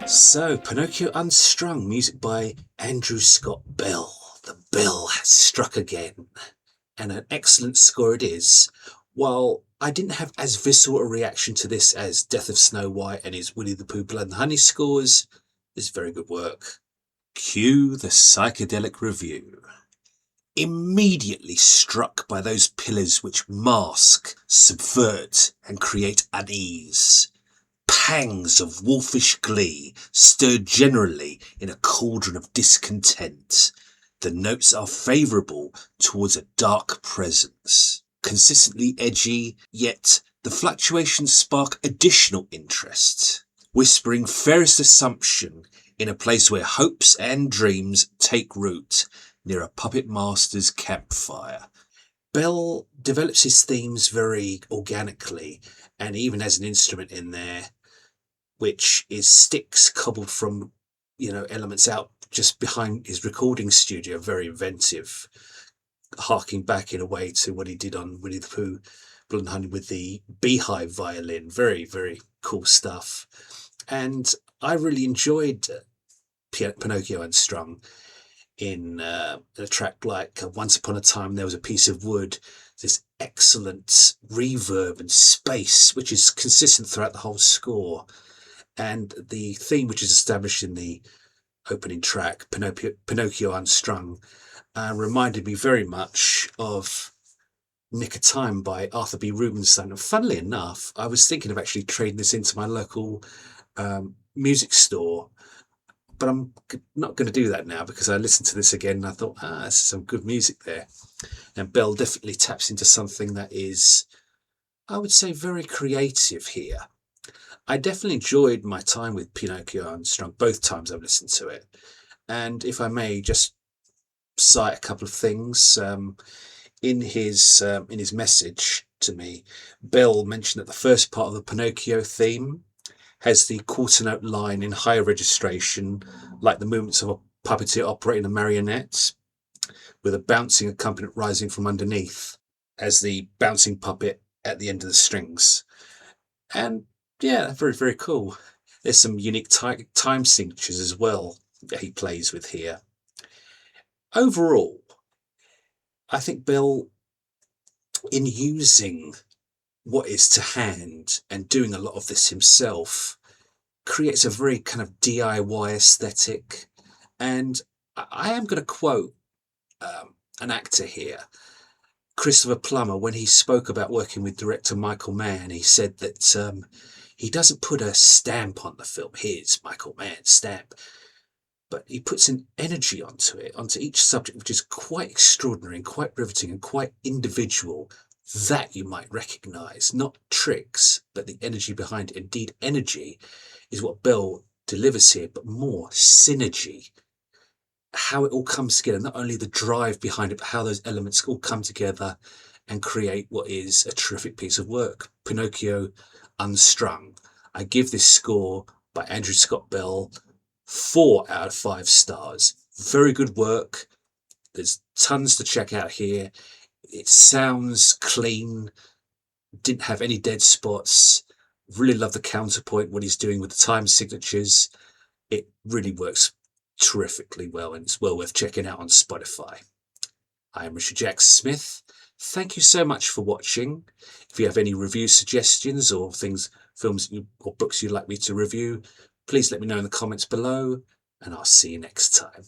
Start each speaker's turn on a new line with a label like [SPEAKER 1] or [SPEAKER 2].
[SPEAKER 1] So, Pinocchio Unstrung, music by Andrew Scott Bell. The bell has struck again, and an excellent score it is. While I didn't have as visceral a reaction to this as Death of Snow White and his Winnie the Pooh Blood and Honey scores, it's very good work. Cue the psychedelic review. Immediately struck by those pillars which mask, subvert, and create unease. Pangs of wolfish glee stirred generally in a cauldron of discontent. The notes are favourable towards a dark presence. Consistently edgy, yet the fluctuations spark additional interest. Whispering fairest assumption in a place where hopes and dreams take root, near a puppet master's campfire. Bell develops his themes very organically, and even has an instrument in there which is sticks cobbled from, elements out just behind his recording studio. Very inventive, harking back in a way to what he did on Winnie the Pooh, Blood and Honey with the beehive violin. Very, very cool stuff. And I really enjoyed Pinocchio Unstrung in a track like Once Upon a Time There Was a Piece of Wood. This excellent reverb and space, which is consistent throughout the whole score. And the theme, which is established in the opening track, Pinocchio Unstrung, reminded me very much of Nick of Time by Arthur B. Rubinstein. And funnily enough, I was thinking of actually trading this into my local music store, but I'm not going to do that now because I listened to this again and I thought, this is some good music there. And Bell definitely taps into something that is, I would say, very creative here. I definitely enjoyed my time with Pinocchio Unstrung, both times I've listened to it. And if I may just cite a couple of things, in his message to me, Bell mentioned that the first part of the Pinocchio theme has the quarter note line in higher registration, like the movements of a puppeteer operating a marionette, with a bouncing accompaniment rising from underneath as the bouncing puppet at the end of the strings. And yeah, very, very cool. There's some unique time signatures as well that he plays with here. Overall, I think Bell, in using what is to hand and doing a lot of this himself, creates a very kind of DIY aesthetic. And I am going to quote an actor here, Christopher Plummer, when he spoke about working with director Michael Mann. He said that he doesn't put a stamp on the film. Here's Michael Mann's stamp. But he puts an energy onto it, onto each subject, which is quite extraordinary and quite riveting and quite individual, that you might recognise. Not tricks, but the energy behind it. Indeed, energy is what Bell delivers here, but more synergy. How it all comes together, not only the drive behind it, but how those elements all come together and create what is a terrific piece of work. Pinocchio Unstrung. I give this score by Andrew Scott Bell 4 out of 5 stars. Very good work. There's tons to check out here. It sounds clean, didn't have any dead spots. Really love the counterpoint, what he's doing with the time signatures. It really works terrifically well, and it's well worth checking out on Spotify. I am Richard Jack Smith. Thank you so much for watching. If you have any review suggestions or films or books you'd like me to review, please let me know in the comments below, and I'll see you next time.